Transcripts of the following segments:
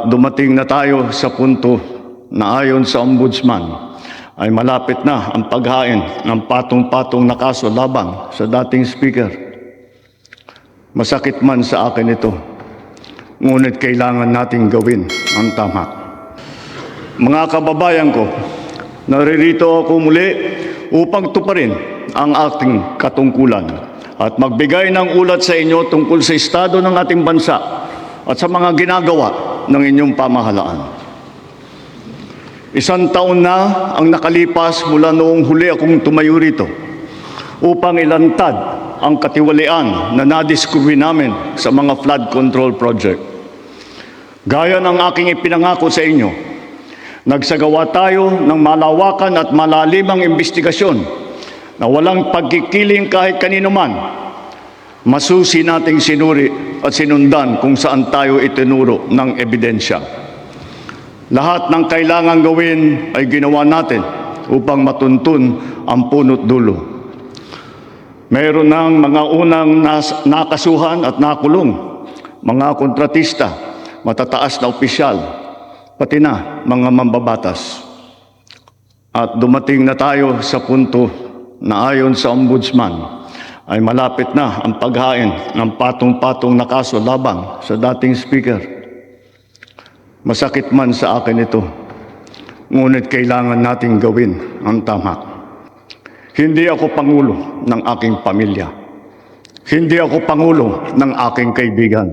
Dumating na tayo sa punto na ayon sa Ombudsman ay malapit na ang paghain ng patong-patong na kaso labang sa dating speaker. Masakit man sa akin ito, ngunit kailangan nating gawin ang tama. Mga kababayan ko, naririto ako muli upang tuparin ang ating katungkulan at magbigay ng ulat sa inyo tungkol sa estado ng ating bansa at sa mga ginagawa ng inyong pamahalaan. Isang taon na ang nakalipas mula noong huli akong tumayo rito upang ilantad ang katiwalian na nadiskubre namin sa mga flood control project. Gaya ng aking ipinangako sa inyo, nagsagawa tayo ng malawakan at malalimang investigasyon na walang pagkikiling kahit kanino man. Masusi nating sinuri at sinundan kung saan tayo itinuro ng ebidensya. Lahat ng kailangang gawin ay ginawa natin upang matuntun ang punot dulo. Mayroon ng mga unang nakasuhan at nakulong, mga kontratista, matataas na opisyal, pati na mga mambabatas. At dumating na tayo sa punto na ayon sa Ombudsman ay malapit na ang paghain ng patong-patong na kaso labang sa dating speaker. Masakit man sa akin ito, ngunit kailangan nating gawin ang tama. Hindi ako pangulo ng aking pamilya. Hindi ako pangulo ng aking kaibigan.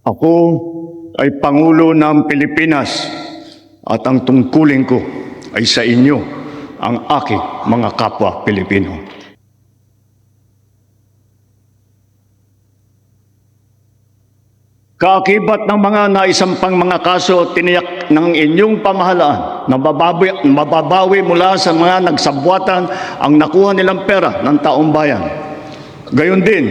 Ako ay Pangulo ng Pilipinas at ang tungkulin ko ay sa inyo, ang aking mga kapwa Pilipino. Kaakibat ng mga naisampang mga kaso, tiniyak ng inyong pamahalaan na mababawi mula sa mga nagsabwatan ang nakuha nilang pera ng taong bayan. Gayon din,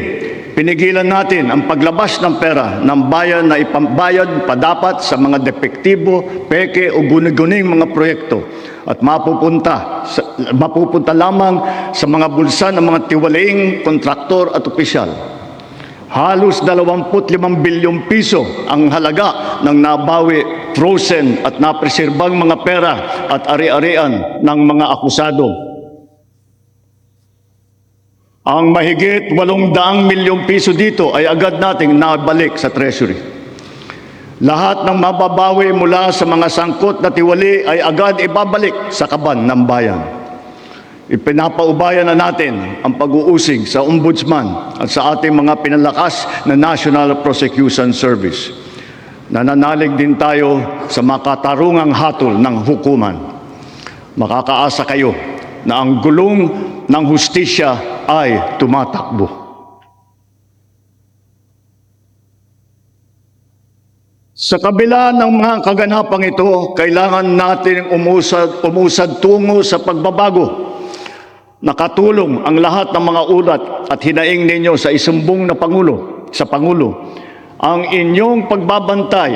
pinigilan natin ang paglabas ng pera ng bayan na ipambayad pa dapat sa mga depektibo, peke o guni-guning mga proyekto at mapupunta lamang sa mga bulsa ng mga tiwalaing kontraktor at opisyal. Halos 25 bilyong piso ang halaga ng nabawi, frozen at napreserbang mga pera at ari-arian ng mga akusado. Ang mahigit 800 milyong piso dito ay agad nating nabalik sa Treasury. Lahat ng mababawi mula sa mga sangkot na tiwali ay agad ibabalik sa kaban ng bayan. Ipinapaubayan na natin ang pag-uusig sa Ombudsman at sa ating mga pinalakas na National Prosecution Service. Nananalig din tayo sa makatarungang hatol ng hukuman. Makakaasa kayo na ang gulong ng hustisya ay tumatakbo. Sa kabila ng mga kaganapang ito, kailangan natin umusad tungo sa pagbabago. Nakatulong ang lahat ng mga ulat at hinaing ninyo sa isumbong na Pangulo, ang inyong pagbabantay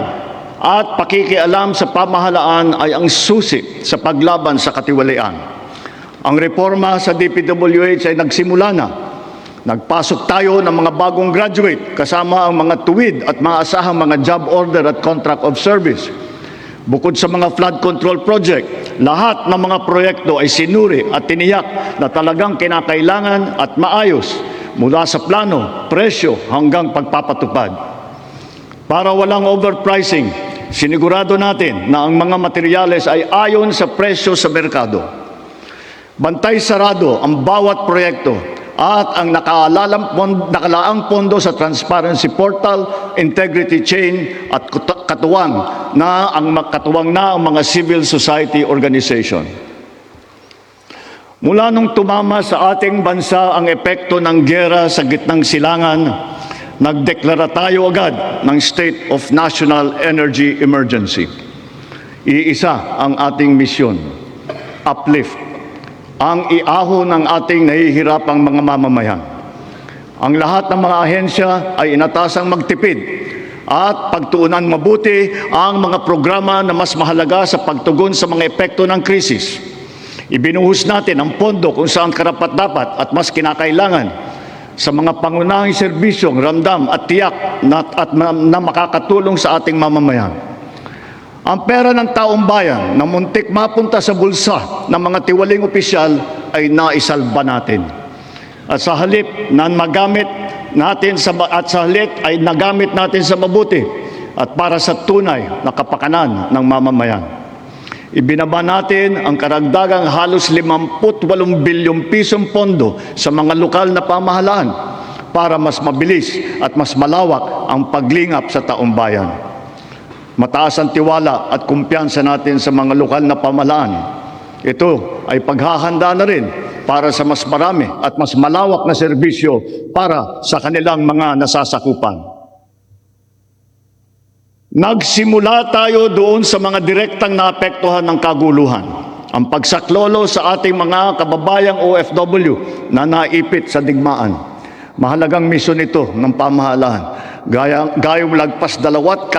at pakikialam sa pamahalaan ay ang susi sa paglaban sa katiwalian. Ang reforma sa DPWH ay nagsimula na. Nagpasok tayo ng mga bagong graduate kasama ang mga tuwid at maasahang mga job order at contract of service. Bukod sa mga flood control project, lahat ng mga proyekto ay sinuri at tiniyak na talagang kinakailangan at maayos mula sa plano, presyo hanggang pagpapatupad. Para walang overpricing, sinigurado natin na ang mga materyales ay ayon sa presyo sa merkado. Bantay sarado ang bawat proyekto at ang nakalaang pondo sa Transparency Portal, Integrity Chain at katuwang na ang mga civil society organization. Mula nung tumama sa ating bansa ang epekto ng giyera sa gitnang silangan, nagdeklara tayo agad ng State of National Energy Emergency. Iisa ang ating misyon, uplift ang iahon ng ating nahihirapang mga mamamayan. Ang lahat ng mga ahensya ay inatasang magtipid at pagtuunan mabuti ang mga programa na mas mahalaga sa pagtugon sa mga epekto ng krisis. Ibinuhos natin ang pondo kung saan karapat-dapat at mas kinakailangan sa mga pangunahing serbisyong ramdam at tiyak na makakatulong sa ating mamamayan. Ang pera ng taong bayan na muntik mapunta sa bulsa ng mga tiwaling opisyal ay naisalba natin. At sa halip na magamit natin ay nagamit natin sa mabuti at para sa tunay na kapakanan ng mamamayan. Ibinaba natin ang karagdagang halos 58 bilyong pisong pondo sa mga lokal na pamahalaan para mas mabilis at mas malawak ang paglingap sa taong bayan. Mataas ang tiwala at kumpiyansa natin sa mga lokal na pamahalaan. Ito ay paghahanda na rin para sa mas marami at mas malawak na serbisyo para sa kanilang mga nasasakupan. Nagsimula tayo doon sa mga direktang naapektuhan ng kaguluhan. Ang pagsaklolo sa ating mga kababayang OFW na naipit sa digmaan. Mahalagang misyon ito ng pamahalaan. Gayong lagpas 2.2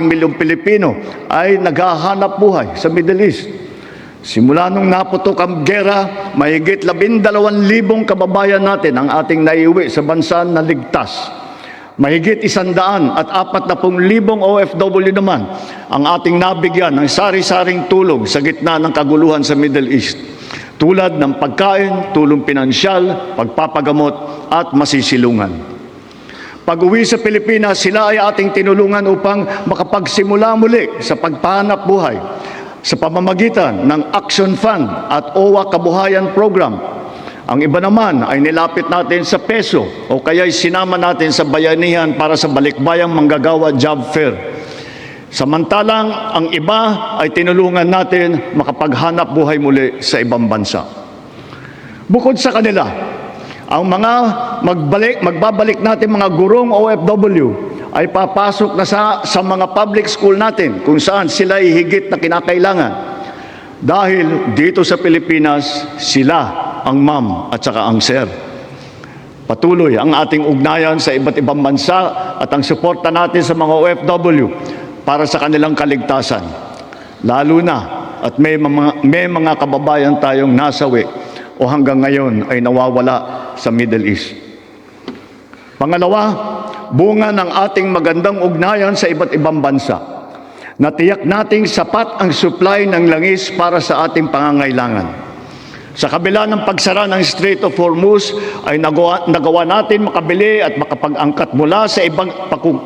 milyong Pilipino ay naghahanap buhay sa Middle East. Simula nung naputok ang gera, mahigit 12,000 kababayan natin ang ating naiuwi sa bansa na ligtas. Mahigit 140,000 OFW naman ang ating nabigyan ng sari-saring tulong sa gitna ng kaguluhan sa Middle East. Tulad ng pagkain, tulong pinansyal, pagpapagamot at masisilungan. Pag-uwi sa Pilipinas, sila ay ating tinulungan upang makapagsimula muli sa pagpahanap buhay sa pamamagitan ng Action Fund at OWA Kabuhayan Program. Ang iba naman ay nilapit natin sa peso o kaya'y sinama natin sa bayanihan para sa balikbayang manggagawa job fair. Samantalang ang iba ay tinulungan natin makapaghanap buhay muli sa ibang bansa. Bukod sa kanila, ang mga magbabalik natin mga gurong OFW ay papasok na sa mga public school natin kung saan sila ay higit na kinakailangan. Dahil dito sa Pilipinas, sila ang ma'am at saka ang sir. Patuloy ang ating ugnayan sa iba't ibang bansa at ang suporta natin sa mga OFW para sa kanilang kaligtasan. Lalo na at may mga kababayan tayong nasawi o hanggang ngayon ay nawawala sa Middle East. Pangalawa, bunga ng ating magandang ugnayan sa iba't ibang bansa. Natiyak nating sapat ang supply ng langis para sa ating pangangailangan. Sa kabila ng pagsara ng Strait of Hormuz ay nagawa natin makabili at makapag-angkat mula sa ibang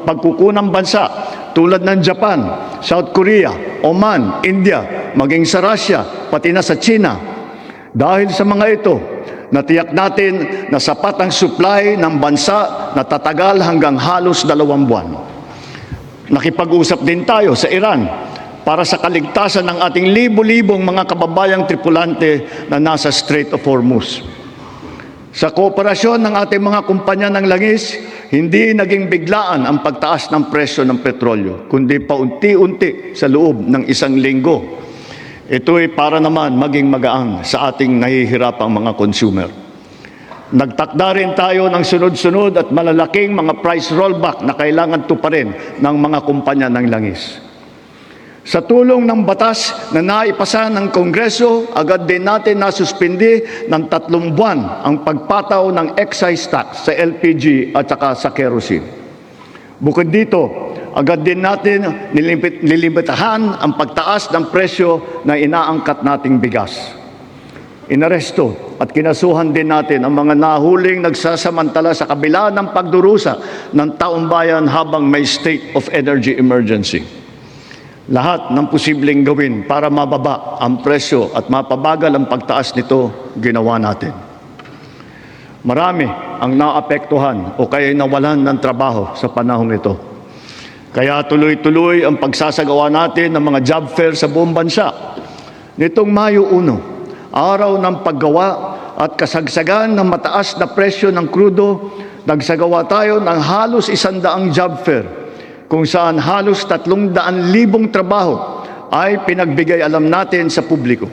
pagkukunang bansa tulad ng Japan, South Korea, Oman, India, maging sa Russia, pati na sa China. Dahil sa mga ito, natiyak natin na sapat ang supply ng bansa na tatagal hanggang halos 2 buwan. Nakipag-usap din tayo sa Iran para sa kaligtasan ng ating libo-libong mga kababayang tripulante na nasa Strait of Hormuz. Sa kooperasyon ng ating mga kumpanya ng langis, hindi naging biglaan ang pagtaas ng presyo ng petrolyo, kundi paunti-unti sa loob ng 1 linggo. Ito ay para naman maging magaan sa ating nahihirapang mga consumer. Nagtakda rin tayo ng sunod-sunod at malalaking mga price rollback na kailangan tuparin ng mga kumpanya ng langis. Sa tulong ng batas na naipasa ng Kongreso, agad din natin nasuspindi ng 3 buwan ang pagpataw ng excise tax sa LPG at saka sa kerosene. Bukod dito, agad din natin nilimitahan ang pagtaas ng presyo na inaangkat nating bigas. Inaresto at kinasuhan din natin ang mga nahuling nagsasamantala sa kabila ng pagdurusa ng taong bayan habang may state of energy emergency. Lahat ng posibleng gawin para mababa ang presyo at mapabagal ang pagtaas nito, ginawa natin. Marami ang naapektuhan o kaya nawalan ng trabaho sa panahong ito. Kaya tuloy-tuloy ang pagsasagawa natin ng mga job fair sa buong bansa. Nitong Mayo 1, araw ng paggawa at kasagsagan ng mataas na presyo ng krudo, nagsagawa tayo ng halos 100 job fair, kung saan halos 300,000 trabaho ay pinagbigay alam natin sa publiko.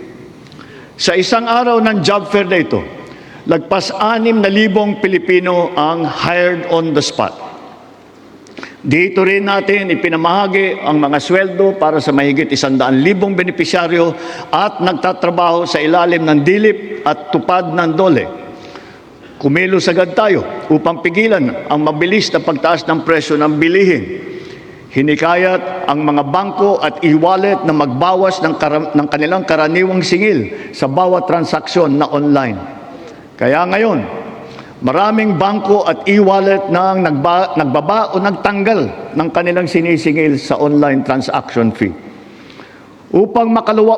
Sa isang araw ng job fair na ito, lagpas 6,000 Pilipino ang hired on the spot. Dito rin natin ipinamahagi ang mga sweldo para sa mahigit 100,000 benepisyaryo at nagtatrabaho sa ilalim ng dilip at tupad ng DOLE. Kumilos agad tayo upang pigilan ang mabilis na pagtaas ng presyo ng bilihin. Hinikayat ang mga bangko at e-wallet na magbawas ng kanilang karaniwang singil sa bawat transaksyon na online. Kaya ngayon, maraming bangko at e-wallet na nagbaba o nagtanggal ng kanilang sinisingil sa online transaction fee. Upang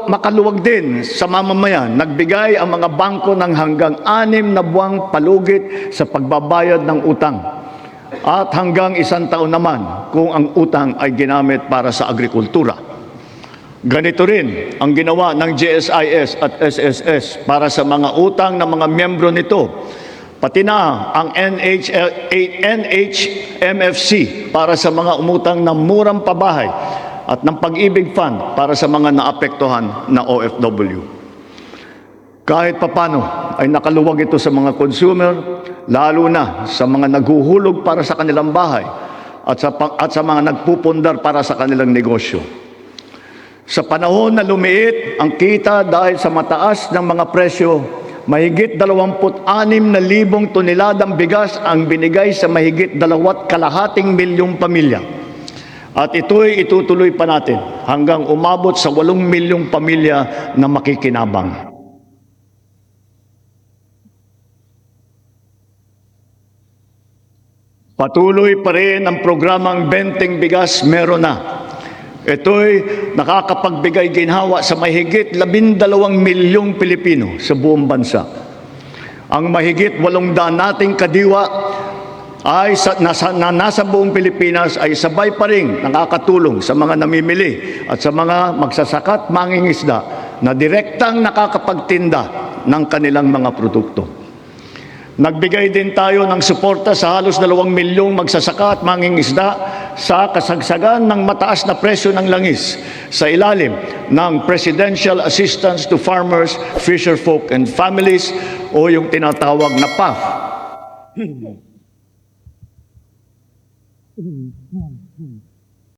makaluwag din sa mamamayan, nagbigay ang mga bangko ng hanggang 6 na buwang palugit sa pagbabayad ng utang at hanggang 1 taon naman kung ang utang ay ginamit para sa agrikultura. Ganito rin ang ginawa ng GSIS at SSS para sa mga utang ng mga miyembro nito, pati na ang NHMFC para sa mga umutang ng murang pabahay at ng Pag-ibig Fund para sa mga naapektuhan na OFW. Kahit papano ay nakaluwag ito sa mga consumer, lalo na sa mga naghuhulog para sa kanilang bahay at sa mga nagpupundar para sa kanilang negosyo. Sa panahon na lumiit ang kita dahil sa mataas ng mga presyo, mahigit 26,000 toneladang bigas ang binigay sa mahigit 2.5 milyong pamilya. At ito'y itutuloy pa natin hanggang umabot sa 8 milyong pamilya na makikinabang. Patuloy pa rin ang programang Benteng Bigas Meron Na. Ito'y nakakapagbigay ginhawa sa mahigit 12 milyong Pilipino sa buong bansa. Ang mahigit 800 nating kadiwa ay nasa buong Pilipinas ay sabay pa rin nakakatulong sa mga namimili at sa mga magsasaka at mangingisda na direktang nakakapagtinda ng kanilang mga produkto. Nagbigay din tayo ng suporta sa halos 2 milyong magsasaka at mangingisda sa kasagsagan ng mataas na presyo ng langis sa ilalim ng Presidential Assistance to Farmers, Fisherfolk and Families o yung tinatawag na PAF.